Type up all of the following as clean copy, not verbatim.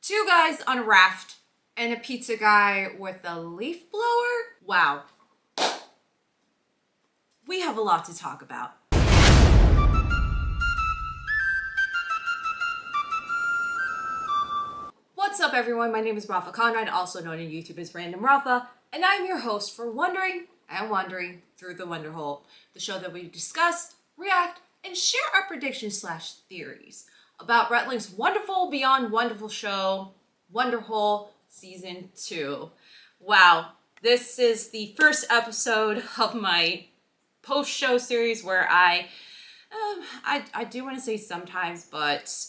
Two guys on a raft and a pizza guy with a leaf blower? Wow. We have a lot to talk about. What's up everyone, my name is Rapha Conrad, also known on YouTube as RandomRapha, and I'm your host for Wondering and Wandering Through the Wonderhole, the show that we discuss, react, and share our predictions / theories about Rhett's wonderful beyond wonderful show, Wonderhole Season 2. Wow, this is the first episode of my post-show series where I do want to say sometimes, but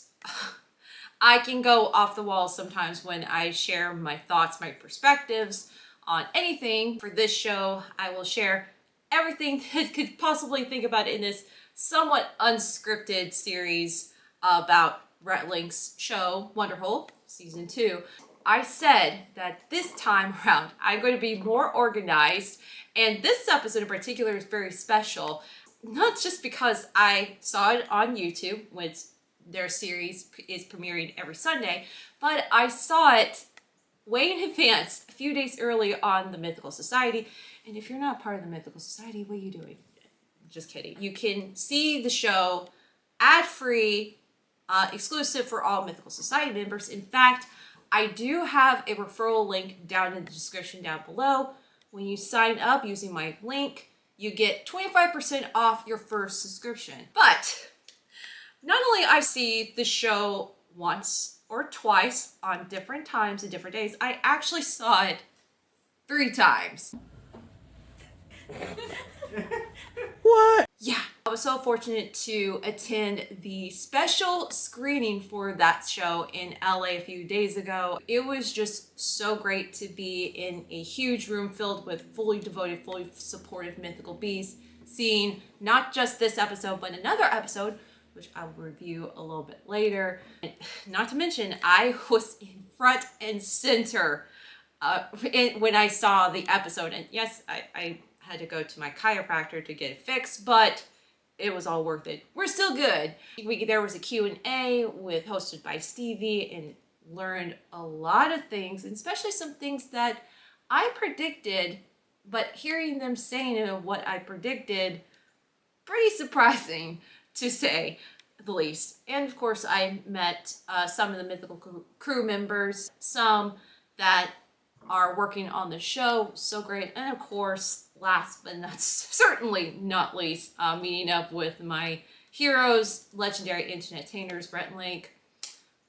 I can go off the wall sometimes when I share my thoughts, my perspectives on anything. For this show, I will share everything that could possibly think about in this somewhat unscripted series about Rhett's show, Wonderhole Season 2. I said that this time around, I'm going to be more organized, and this episode in particular is very special, not just because I saw it on YouTube, which their series is premiering every Sunday, but I saw it way in advance, a few days early on the Mythical Society. And if you're not part of the Mythical Society, what are you doing? Just kidding. You can see the show ad-free, exclusive for all Mythical Society members. In fact, I do have a referral link down in the description down below. When you sign up using my link, you get 25% off your first subscription. But not only I see the show once or twice on different times and different days, I actually saw it 3 times. What? Yeah, I was so fortunate to attend the special screening for that show in LA a few days ago. It was just so great to be in a huge room filled with fully devoted, fully supportive mythical beasts, seeing not just this episode, but another episode, which I will review a little bit later. And not to mention, I was in front and center when I saw the episode. And yes, I had to go to my chiropractor to get it fixed, but it was all worth it. We're still good. There was a Q&A hosted by Stevie, and learned a lot of things, and especially some things that I predicted, but hearing them saying what I predicted, pretty surprising to say the least. And of course, I met some of the mythical crew members, some that are working on the show, so great. And of course, last but certainly not least, meeting up with my heroes, legendary internet-tainers, Rhett and Link.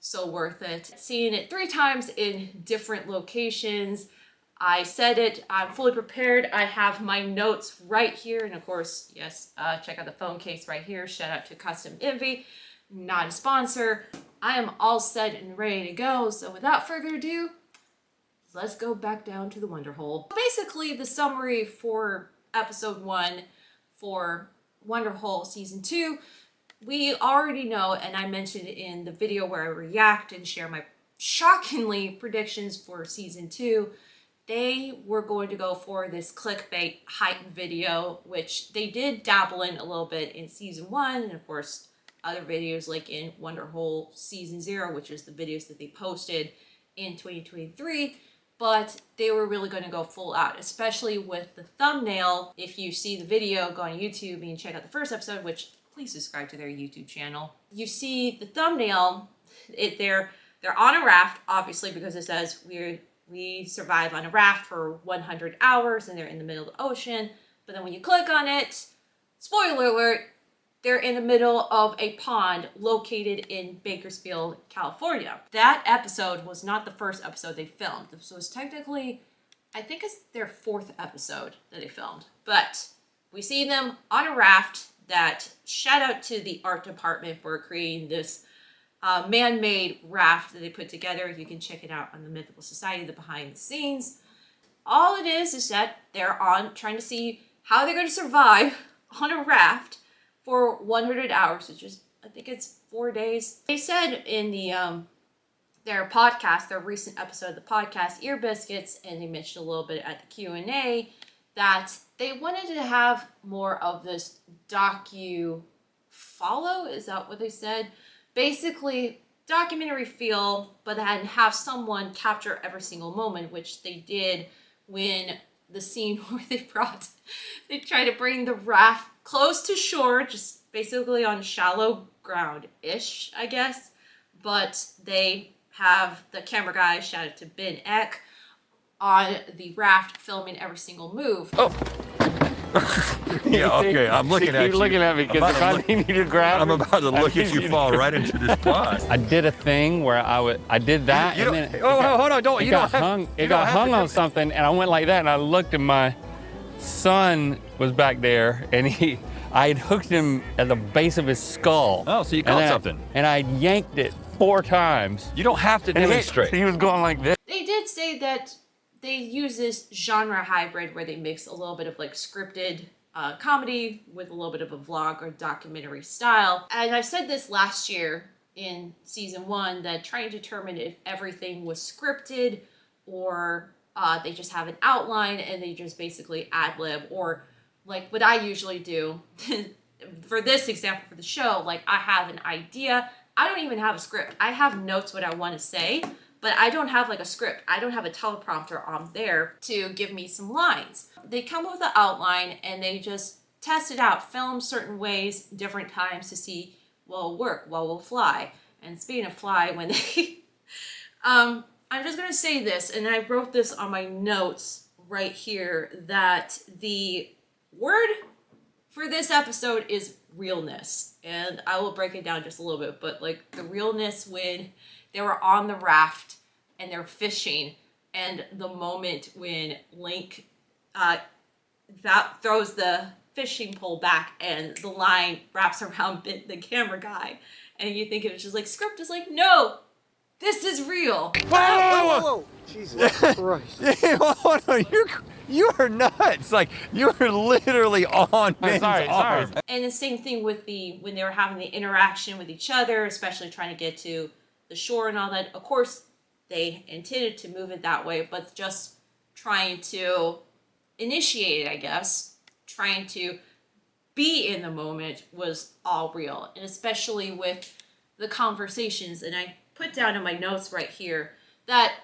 So worth it. Seeing it 3 times in different locations. I said it, I'm fully prepared. I have my notes right here. And of course, yes, check out the phone case right here. Shout out to Custom Envy, not a sponsor. I am all set and ready to go. So without further ado, let's go back down to the Wonderhole. Basically, the summary for episode 1 for Wonderhole Season 2, we already know, and I mentioned in the video where I react and share my shockingly predictions for Season 2, they were going to go for this clickbait hype video, which they did dabble in a little bit in Season 1, and of course, other videos like in Wonderhole Season 0, which is the videos that they posted in 2023. But they were really going to go full out, especially with the thumbnail. If you see the video, go on YouTube and check out the first episode, which please subscribe to their YouTube channel. You see the thumbnail, they're on a raft, obviously, because it says we survive on a raft for 100 hours and they're in the middle of the ocean. But then when you click on it, spoiler alert, they're in the middle of a pond located in Bakersfield, California. That episode was not the first episode they filmed. This was technically, I think it's their 4th episode that they filmed. But we see them on a raft. That shout out to the art department for creating this man-made raft that they put together. You can check it out on the Mythical Society, the behind the scenes. All it is that they're trying to see how they're going to survive on a raft for 100 hours, which is, I think it's 4 days. They said in the their podcast, their recent episode of the podcast, Ear Biscuits, and they mentioned a little bit at the Q&A, that they wanted to have more of this docu-follow, is that what they said? Basically, documentary feel, but then have someone capture every single moment, which they did when the scene where they try to bring the raft close to shore, just basically on shallow ground-ish, I guess. But they have the camera guy, shout out to Ben Eck, on the raft filming every single move. Oh. Yeah, okay, I'm looking at you. You're looking at me because if I need you to grab I'm about to look at you fall right into this pond. I did a thing where I did that You and don't, then hold on, don't. it You got don't have, hung. you It don't got have hung to on do- something, and I went like that, and I looked, and my son was back there, and I had hooked him at the base of his skull. Oh, so you And caught then something. and I yanked it 4 times. You don't have to And demonstrate. he was going like this. They did say that they use this genre hybrid where they mix a little bit of like scripted comedy with a little bit of a vlog or documentary style. And I said this last year in season 1 that trying to determine if everything was scripted or they just have an outline and they just basically ad-lib, or like what I usually do for this example for the show, like I have an idea. I don't even have a script. I have notes what I want to say, but I don't have like a script. I don't have a teleprompter on there to give me some lines. They come up with an outline and they just test it out, film certain ways, different times to see what will work, what will fly. And speaking of fly, when they, I'm just gonna say this, and I wrote this on my notes right here, that the word for this episode is realness. And I will break it down just a little bit, but like the realness when they were on the raft and they're fishing, and the moment when Link throws the fishing pole back and the line wraps around the camera guy, and you think it was just like script is like, no, this is real. Whoa! Jesus Christ. Hold on, you are nuts. Like, you are literally on Ben's arm. And the same thing with when they were having the interaction with each other, especially trying to get to the shore and all that. Of course, they intended to move it that way, but just trying to initiate it, I guess, trying to be in the moment was all real. And especially with the conversations, and I put down in my notes right here that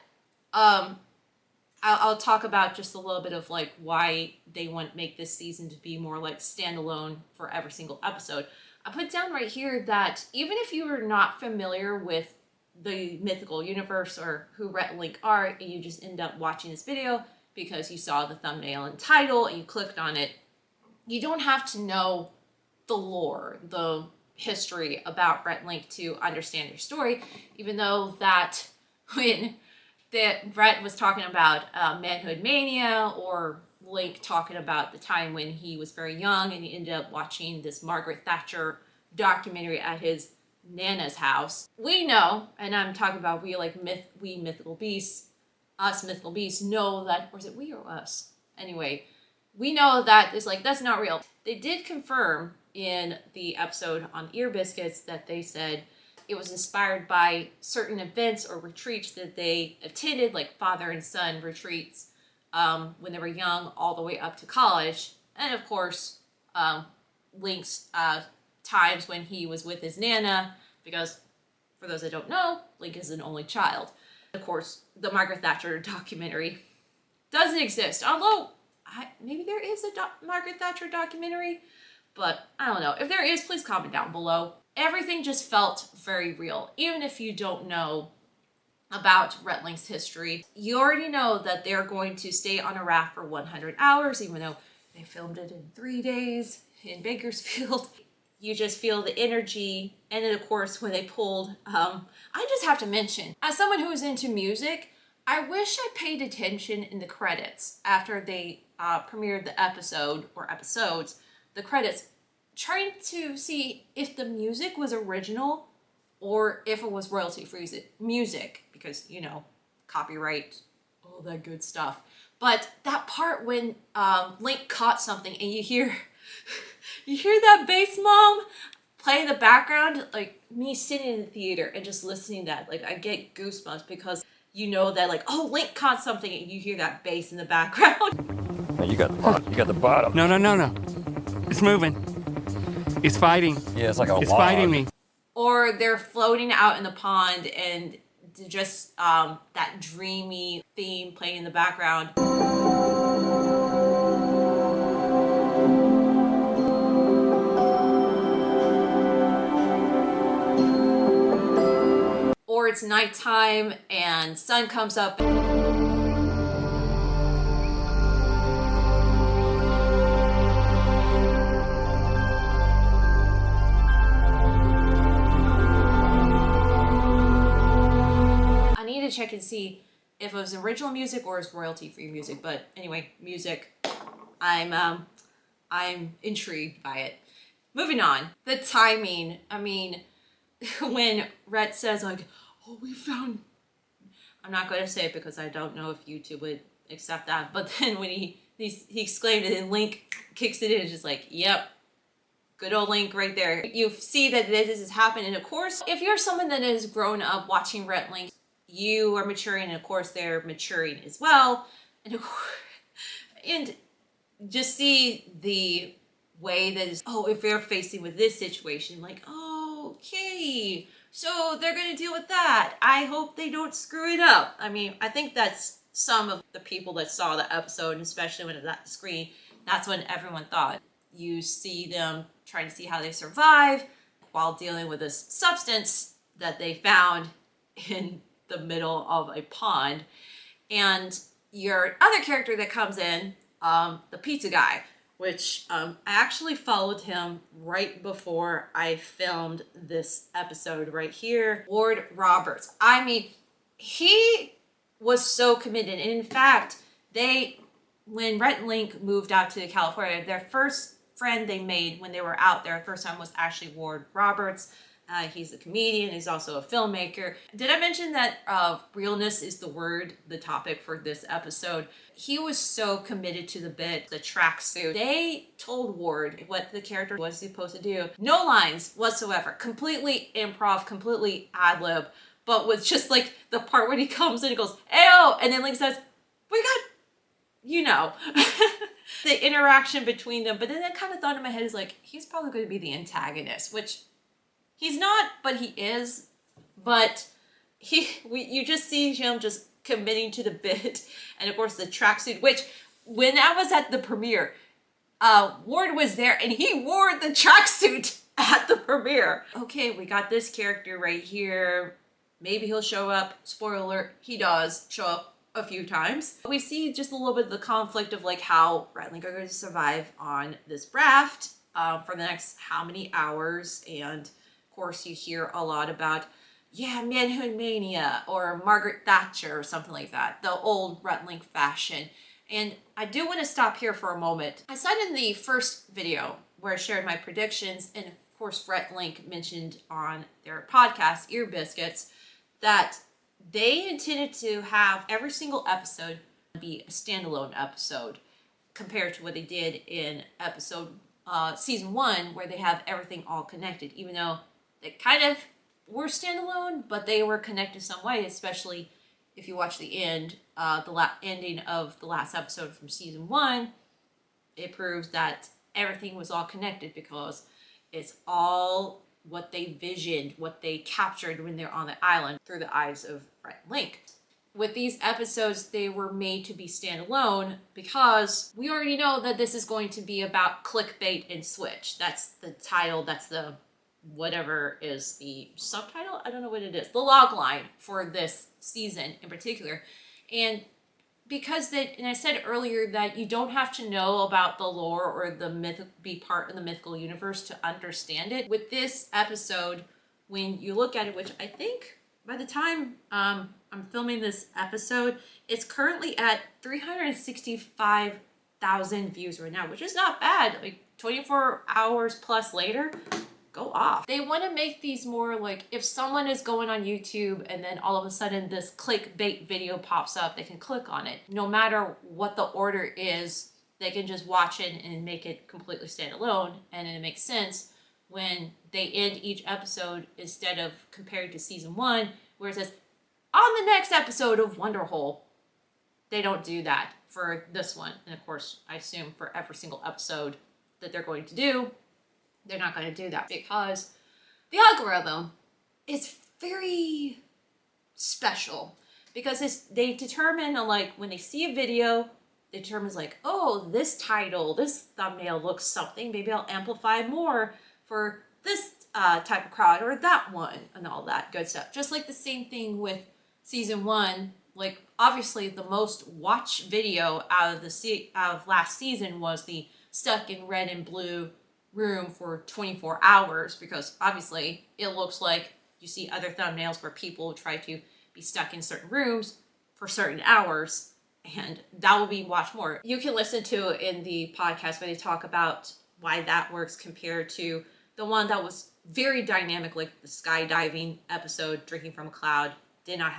I'll talk about just a little bit of like why they want to make this season to be more like standalone for every single episode. I put down right here that even if you are not familiar with the mythical universe or who Rhett and Link are, and you just end up watching this video because you saw the thumbnail and title and you clicked on it, you don't have to know the lore, the history about Rhett and Link to understand your story, even though that when Rhett was talking about manhood mania, or Link talking about the time when he was very young and he ended up watching this Margaret Thatcher documentary at his Nana's house. We know, and I'm talking about we mythical beasts, us mythical beasts know that, or is it we or us? Anyway, we know that it's like, that's not real. They did confirm in the episode on Ear Biscuits that they said it was inspired by certain events or retreats that they attended, like father and son retreats when they were young all the way up to college. And of course, Link's times when he was with his Nana, because for those that don't know, Link is an only child. Of course, the Margaret Thatcher documentary doesn't exist, although maybe there is a Margaret Thatcher documentary, but I don't know. If there is, please comment down below. Everything just felt very real. Even if you don't know about Rhett and Link's history, you already know that they're going to stay on a raft for 100 hours, even though they filmed it in 3 days in Bakersfield. You just feel the energy. And then of course, when they pulled, I just have to mention, as someone who is into music, I wish I paid attention in the credits after they premiered the episode or episodes, the credits, trying to see if the music was original or if it was royalty-free music, because, you know, copyright, all that good stuff. But that part when Link caught something and you hear that bass, Mom, play in the background, like me sitting in the theater and just listening to that, like I get goosebumps because you know that like, oh, Link caught something and you hear that bass in the background. Hey, you got the bottom. No. It's moving. It's fighting. Yeah, it's like a It's log. fighting me. or they're floating out in the pond and just that dreamy theme playing in the background. Or it's nighttime and sun comes up. I need to check and see if it was original music or it's royalty-free music, but anyway, music. I'm intrigued by it. Moving on, the timing. I mean, when Rhett says like, "Oh, we found," I'm not going to say it because I don't know if YouTube would accept that. But then when he exclaimed it and Link kicks it in, it's just like, yep, good old Link right there. You see that this is happening. And of course, if you're someone that has grown up watching Rhett and Link, you are maturing, and of course they're maturing as well. And of course, and just see the way that is, oh, if they're facing with this situation, like, oh, okay, so they're gonna deal with that. I hope they don't screw it up. I mean, I think that's some of the people that saw the episode, and especially when it's at the screen, that's when everyone thought. You see them trying to see how they survive while dealing with this substance that they found in the middle of a pond. And your other character that comes in, the pizza guy, which I actually followed him right before I filmed this episode right here. Ward Roberts. I mean, he was so committed. And in fact, when Rhett and Link moved out to California, their first friend they made when they were out there the first time was actually Ward Roberts. He's a comedian. He's also a filmmaker. Did I mention that realness is the topic for this episode? He was so committed to the bit, the tracksuit. They told Ward what the character was supposed to do. No lines whatsoever. Completely improv, completely ad-lib. But with just like the part where he comes in and goes, "Ayo!" And then Link says, "We got," you know. The interaction between them. But then that kind of thought in my head is like, he's probably going to be the antagonist, which he's not, but he is. But you just see him just committing to the bit. And of course the tracksuit, which when I was at the premiere, Ward was there and he wore the tracksuit at the premiere. Okay, we got this character right here. Maybe he'll show up. Spoiler alert, he does show up a few times. We see just a little bit of the conflict of like how Rhett and Link are going to survive on this raft for the next how many hours. And of course you hear a lot about, yeah, manhood mania or Margaret Thatcher or something like that, the old Rhett and Link fashion. And I do want to stop here for a moment. I said in the first video where I shared my predictions, and of course Rhett and Link mentioned on their podcast, Ear Biscuits, that they intended to have every single episode be a standalone episode compared to what they did in season 1, where they have everything all connected, even though they kind of were standalone, but they were connected some way, especially if you watch the end, the ending of the last episode from season 1. It proves that everything was all connected because it's all what they visioned, what they captured when they're on the island through the eyes of Rhett and Link. With these episodes, they were made to be standalone because we already know that this is going to be about clickbait and switch. That's the title, that's the whatever is the subtitle, I don't know what it is, the log line for this season in particular. And because and I said earlier that you don't have to know about the lore or be part of the mythical universe to understand it. With this episode, when you look at it, which I think by the time I'm filming this episode, it's currently at 365,000 views right now, which is not bad. Like 24 hours plus later, go off. They want to make these more like, if someone is going on YouTube and then all of a sudden this clickbait video pops up, they can click on it. No matter what the order is, they can just watch it and make it completely standalone. And it makes sense when they end each episode instead of compared to season 1, where it says, on the next episode of Wonderhole. They don't do that for this one. And of course, I assume for every single episode that they're going to do, they're not going to do that because The algorithm is very special because they determine, like, when they see a video, they determine, like, oh, this title, this thumbnail looks something, maybe I'll amplify more for this type of crowd or that one, and all that good stuff. Just like the same thing with season 1. Like, obviously the most watched video out of last season was the stuck in red and blue room for 24 hours, because obviously it looks like you see other thumbnails where people try to be stuck in certain rooms for certain hours, and that will be watched more. You can listen to it in the podcast where they talk about why that works compared to the one that was very dynamic, like the skydiving episode, Drinking from a Cloud, did not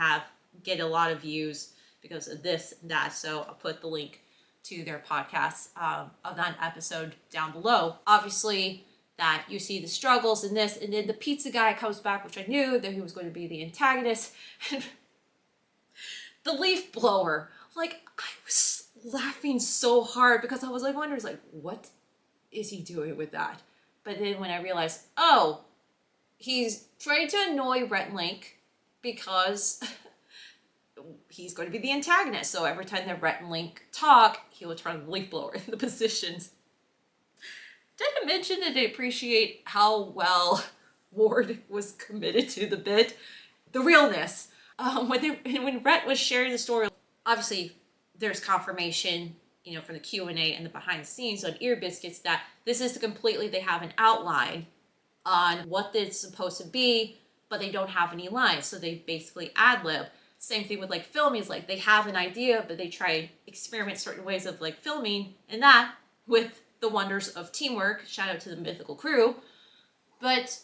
get a lot of views because of this and that. So I'll put the link to their podcast of that episode down below. Obviously, that you see the struggles in this, and then the pizza guy comes back, which I knew that he was going to be the antagonist. And the leaf blower, like, I was laughing so hard because I was like wondering, like, what is he doing with that? But then when I realized, oh, he's trying to annoy Rhett and Link because he's going to be the antagonist. So every time that Rhett and Link talk, he will turn the leaf blower in the positions. Did I mention that I appreciate how well Ward was committed to the bit? The realness. When Rhett was sharing the story, obviously there's confirmation, you know, from the Q&A and the behind the scenes on Ear Biscuits that this is completely, they have an outline on what it's supposed to be, but they don't have any lines. So they basically ad-lib. Same thing with like filming, is like they have an idea, but they try experiment certain ways of like filming, and that with the wonders of teamwork. Shout out to the mythical crew. But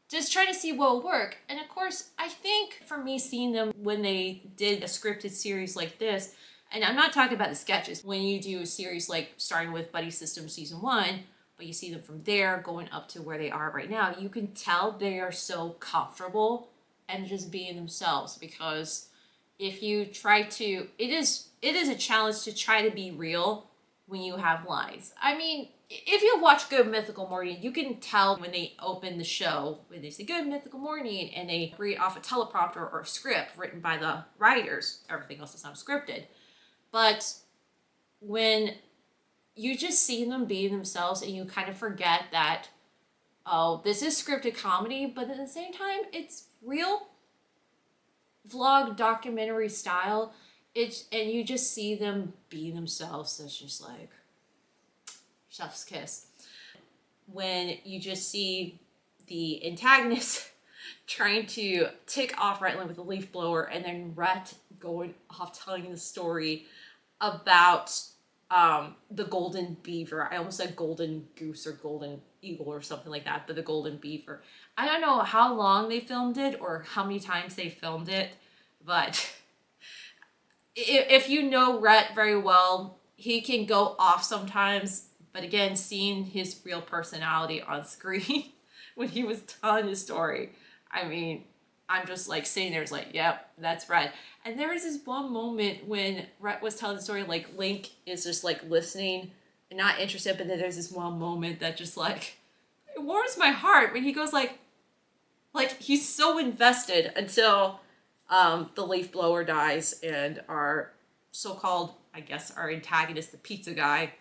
just try to see what will work. And of course, I think for me, seeing them when they did a scripted series like this, and I'm not talking about the sketches, when you do a series like starting with Buddy System season 1, but you see them from there going up to where they are right now, you can tell they are so comfortable and just being themselves. Because if you try to, it is a challenge to try to be real when you have lines. I mean, if you watch Good Mythical Morning, you can tell when they open the show, when they say Good Mythical Morning, and they read off a teleprompter or a script written by the writers. Everything else is not scripted. But when you just see them being themselves, and you kind of forget that, oh, this is scripted comedy, but at the same time, it's real vlog documentary style. And you just see them being themselves. So it's just like chef's kiss. When you just see the antagonist trying to tick off Rhett with a leaf blower, and then Rhett going off telling the story about the golden beaver. I almost said golden goose or golden eagle or something like that, but the golden beaver. I don't know how long they filmed it or how many times they filmed it, but if you know Rhett very well, he can go off sometimes. But again, seeing his real personality on screen when he was telling his story, I mean, I'm just like sitting there, it's like, yep, that's Rhett. And there was this one moment when Rhett was telling the story, like Link is just like listening and not interested, but then there's this one moment that just like, it warms my heart when he goes like he's so invested until the leaf blower dies, and our so-called, I guess, our antagonist, the pizza guy,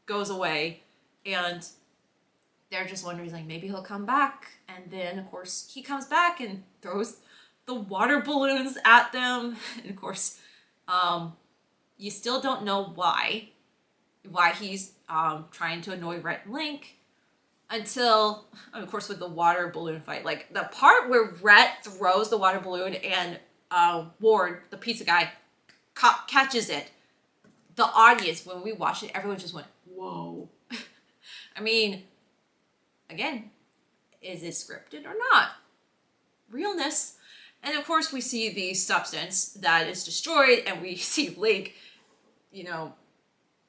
goes away, and they're just wondering, like, maybe he'll come back. And then, of course, he comes back and throws the water balloons at them. And, of course, you still don't know why he's trying to annoy Rhett and Link until, of course, with the water balloon fight. Like, the part where Rhett throws the water balloon and Ward, the pizza guy, catches it. The audience, when we watched it, everyone just went, whoa. I mean, again, is it scripted or not? Realness. And of course, we see the substance that is destroyed, and we see Link, you know,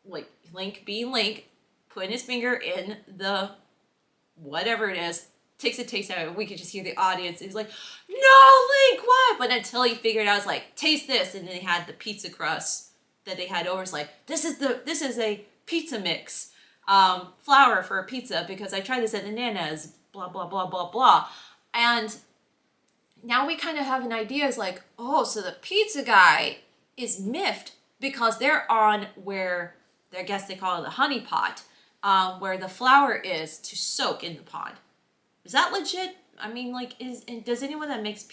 like Link being Link, putting his finger in the whatever it is, takes a taste out of it. We could just hear the audience. He's like, no, Link, why? But until he figured out, it's like, taste this. And then they had the pizza crust that they had over. It's like, this is a pizza mix, flour for a pizza, because I tried this at Nana's, blah, blah, blah, blah, blah. And now we kind of have an idea. It's like, oh, so the pizza guy is miffed because they're on where, I guess they call it the honey pot, where the flour is to soak in the pot. Is that legit? I mean, like, does anyone that make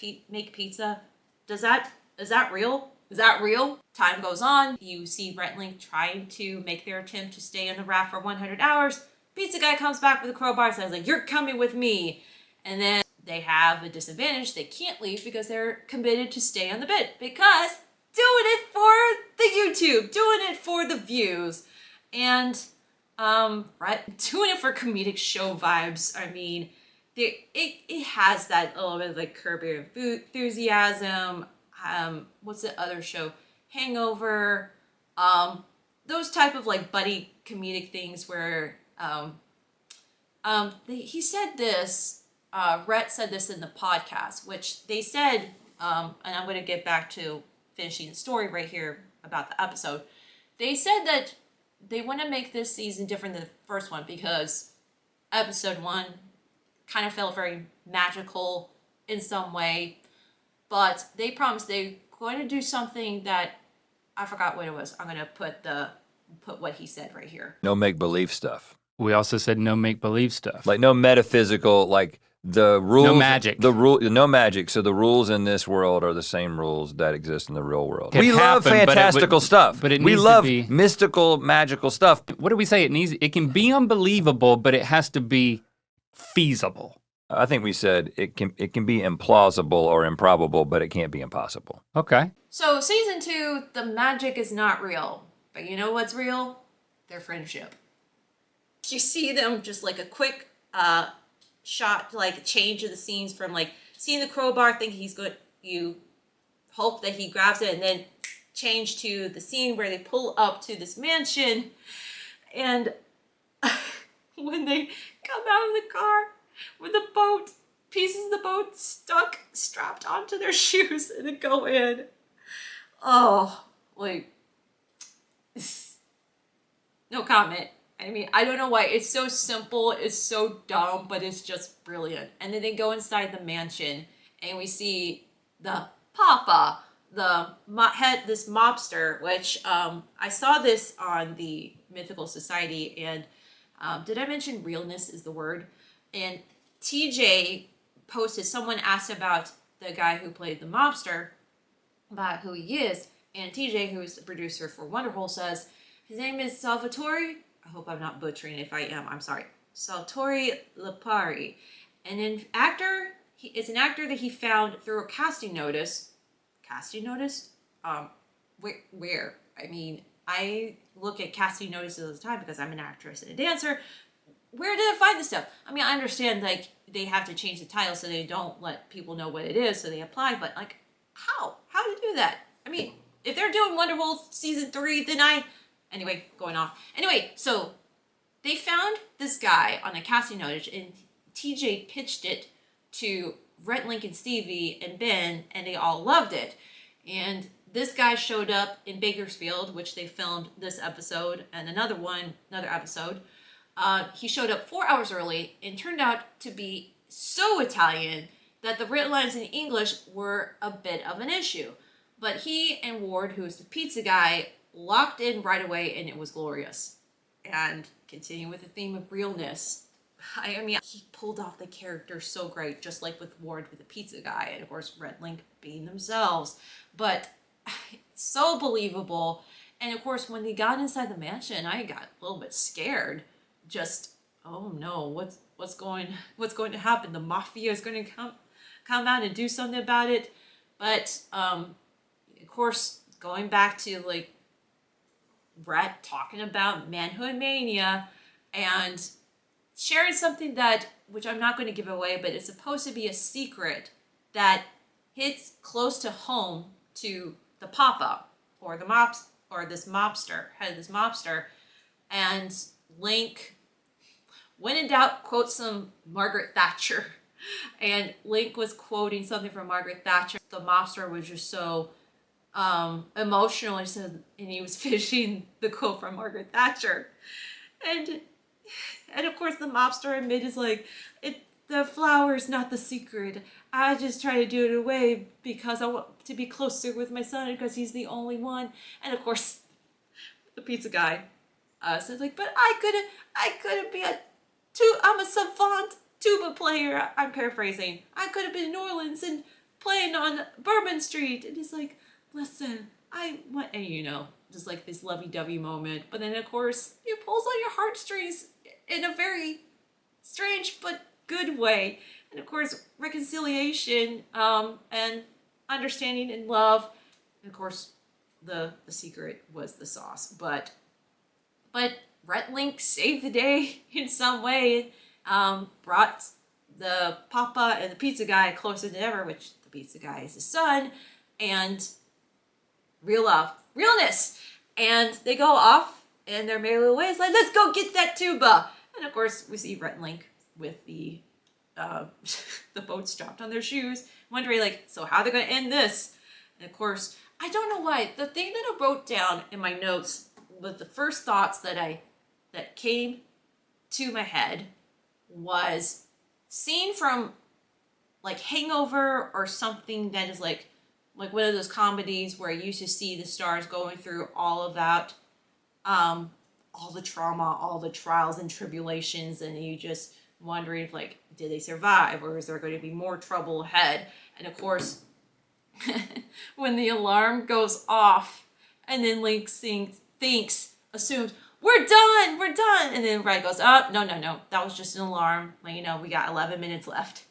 pizza, is that real? Is that real? Time goes on. You see Rhett and Link trying to make their attempt to stay in the raft for 100 hours. Pizza guy comes back with a crowbar and says, like, you're coming with me. And then they have a disadvantage. They can't leave because they're committed to stay on the bit. Because doing it for the YouTube, doing it for the views. And, Rhett doing it for comedic show vibes. I mean, it has that little bit of like Curb Your Enthusiasm. What's the other show? Hangover. Those type of like buddy comedic things where he said this. Rhett said this in the podcast, which they said, and I'm going to get back to finishing the story right here about the episode. They said that they want to make this season different than the first one because episode 1 kind of felt very magical in some way, but they promised they're going to do something that I forgot what it was. I'm going to put what he said right here. No make-believe stuff. We also said no make-believe stuff. Like no metaphysical, like the rules. No magic. No magic. So the rules in this world are the same rules that exist in the real world. Could We love happen, but fantastical stuff. but it we needs to love be- mystical, magical stuff. What do we say? It can be unbelievable, but it has to be feasible. I think we said it can be implausible or improbable, but it can't be impossible. Okay. So season 2, the magic is not real. But you know what's real? Their friendship. You see them just like a quick shot, like change of the scenes from like seeing the crowbar, thinking he's good. You hope that he grabs it, and then change to the scene where they pull up to this mansion, and when they come out of the car with the boat, pieces of the boat strapped onto their shoes, and then go in. Oh, like, no comment. I mean, I don't know why. It's so simple, it's so dumb, but it's just brilliant. And then they go inside the mansion, and we see the Papa, this mobster, which I saw this on the Mythical Society, and did I mention realness is the word? And TJ posted, someone asked about the guy who played the mobster, about who he is, and TJ, who is the producer for Wonderhole, says his name is Salvatore. I hope I'm not butchering it. If I am, I'm sorry. Salvatore Lipari. And an actor, it's an actor that he found through a casting notice. Casting notice? Where? I mean, I look at casting notices all the time because I'm an actress and a dancer. Where did I find this stuff? I mean, I understand, like, they have to change the title so they don't let people know what it is, so they apply, but, like, how? How to do that? I mean, if they're doing Wonderhole season 3, then anyway, going off. Anyway, so they found this guy on a casting notice, and TJ pitched it to Rhett, Link, and Stevie, and Ben, and they all loved it. And this guy showed up in Bakersfield, which they filmed this episode, and another episode. He showed up 4 hours early and turned out to be so Italian that the written lines in English were a bit of an issue. But he and Ward, who is the pizza guy, locked in right away, and it was glorious. And continuing with the theme of realness, I mean, he pulled off the character so great, just like with Ward with the pizza guy, and of course Rhett, Link being themselves. But so believable. And of course, when they got inside the mansion, I got a little bit scared. Just, oh no, what's going to happen? The mafia is going to come out and do something about it. But of course, going back to like Rhett talking about manhood mania and sharing something which I'm not going to give away, but it's supposed to be a secret that hits close to home to the Papa or this mobster, and Link, when in doubt, quotes some Margaret Thatcher, and Link was quoting something from Margaret Thatcher. The mobster was just so emotional, and he was finishing the quote from Margaret Thatcher, and of course the mobster admit is like, the flower's not the secret. I just try to do it away because I want to be closer with my son because he's the only one. And of course, the pizza guy says like, but I couldn't be I'm a savant tuba player. I'm paraphrasing. I could have been in New Orleans and playing on Bourbon Street. And he's like, listen, I want, and you know, just like this lovey-dovey moment. But then of course, it pulls on your heartstrings in a very strange but good way. And of course, reconciliation and understanding and love. And of course, the secret was the sauce. But Rhett Link saved the day in some way. Brought the papa and the pizza guy closer than ever, which the pizza guy is his son. And real love, realness. And they go off and their merry little ways like, let's go get that tuba. And of course, we see Rhett and Link with the boat strapped on their shoes, wondering like, so how are they going to end this? And of course, I don't know why. The thing that I wrote down in my notes was the first thoughts that came to my head was seen from like Hangover or something that is like one of those comedies where you used to see the stars going through all of that, all the trauma, all the trials and tribulations, and you just wondering if like, did they survive or is there going to be more trouble ahead? And of course, when the alarm goes off and then Link assumes, we're done. And then Rhett goes, oh, no. That was just an alarm. Like, you know, we got 11 minutes left.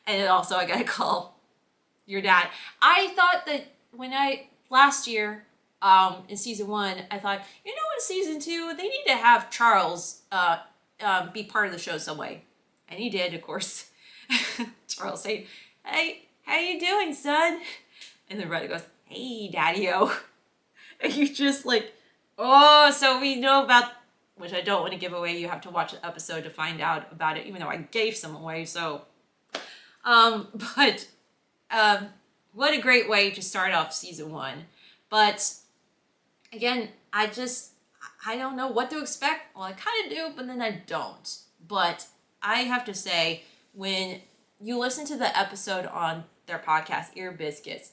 And then also I got to call your dad. I thought that last year, in season 1, I thought, you know, in season 2, they need to have Charles be part of the show some way. And he did, of course. Charles saying, hey, how you doing, son? And then Rhett goes, hey, daddy-o. And you just like, oh, so we know about, which I don't want to give away. You have to watch the episode to find out about it, even though I gave some away. So, what a great way to start off season 1. But again, I don't know what to expect. Well, I kind of do, but then I don't. But I have to say, when you listen to the episode on their podcast, Ear Biscuits,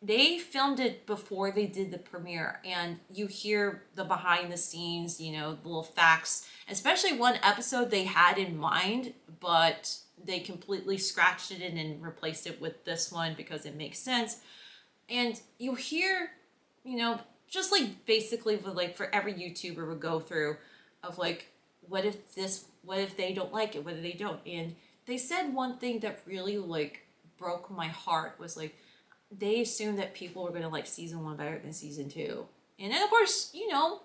they filmed it before they did the premiere, and you hear the behind the scenes, you know, the little facts, especially one episode they had in mind, but they completely scratched it in and replaced it with this one because it makes sense. And you hear, you know, just like basically for every YouTuber would go through of like, what if they don't like it, whether they don't. And they said one thing that really like broke my heart was like, they assumed that people were going to like season 1 better than season 2. And then of course, you know,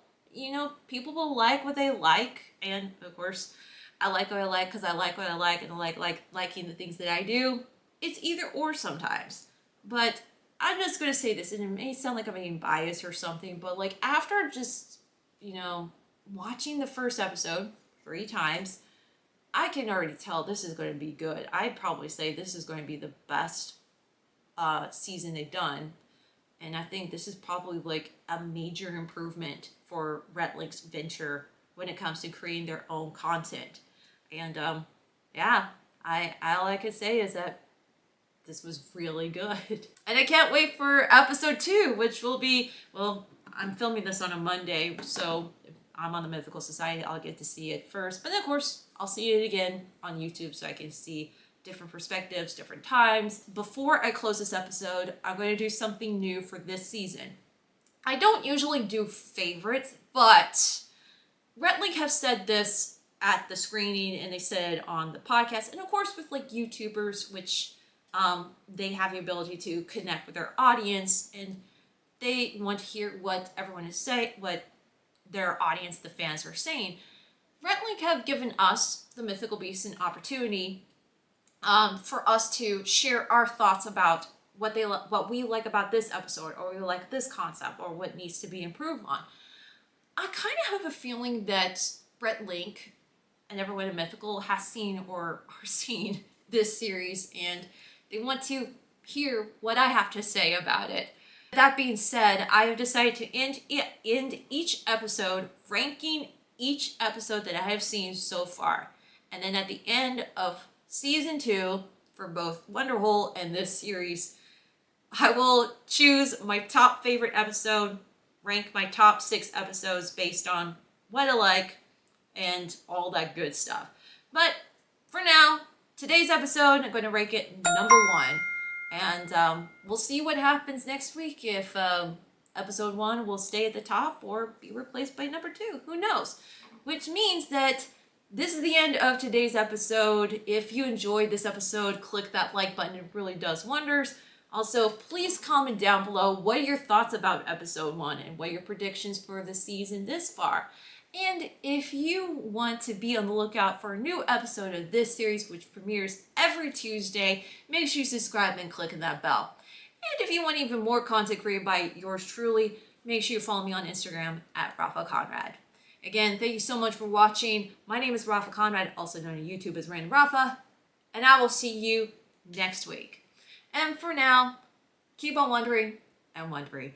people will like what they like. And of course, I like what I like because I like what I like and I like liking the things that I do. It's either or sometimes. But I'm just going to say this, and it may sound like I'm being biased or something, but like after just, you know, watching the first episode 3 times, I can already tell this is going to be good. I'd probably say this is going to be the best season they've done. And I think this is probably like a major improvement for Rhett Link's venture when it comes to creating their own content. And yeah, all I can say is that this was really good. And I can't wait for episode 2, which will be, well, I'm filming this on a Monday, so if I'm on the Mythical Society, I'll get to see it first. But then, of course, I'll see it again on YouTube so I can see different perspectives, different times. Before I close this episode, I'm going to do something new for this season. I don't usually do favorites, but Rhett Link have said this at the screening, and they said it on the podcast, and of course with like YouTubers, which they have the ability to connect with their audience, and they want to hear what everyone is saying, what their audience, the fans, are saying. Rhett Link have given us, the Mythical Beasts, an opportunity for us to share our thoughts about what we like about this episode, or we like this concept, or what needs to be improved on. I kind of have a feeling that Rhett Link and everyone in Mythical has seen or are seeing this series, and they want to hear what I have to say about it. That being said, I have decided to end each episode ranking each episode that I have seen so far. And then at the end of season 2 for both Wonderhole and this series, I will choose my top favorite episode, rank my top 6 episodes based on what I like and all that good stuff. But for now, today's episode, I'm going to rank it number 1. And we'll see what happens next week if episode 1 will stay at the top or be replaced by number 2. Who knows? Which means that this is the end of today's episode. If you enjoyed this episode, click that like button. It really does wonders. Also, please comment down below what are your thoughts about episode 1 and what are your predictions for the season this far. And if you want to be on the lookout for a new episode of this series, which premieres every Tuesday, make sure you subscribe and click on that bell. And if you want even more content created by yours truly, make sure you follow me on Instagram at Rapha Conrad. Again, thank you so much for watching. My name is Rapha Conrad, also known on YouTube as RandomRapha, and I will see you next week. And for now, keep on wondering and wondering.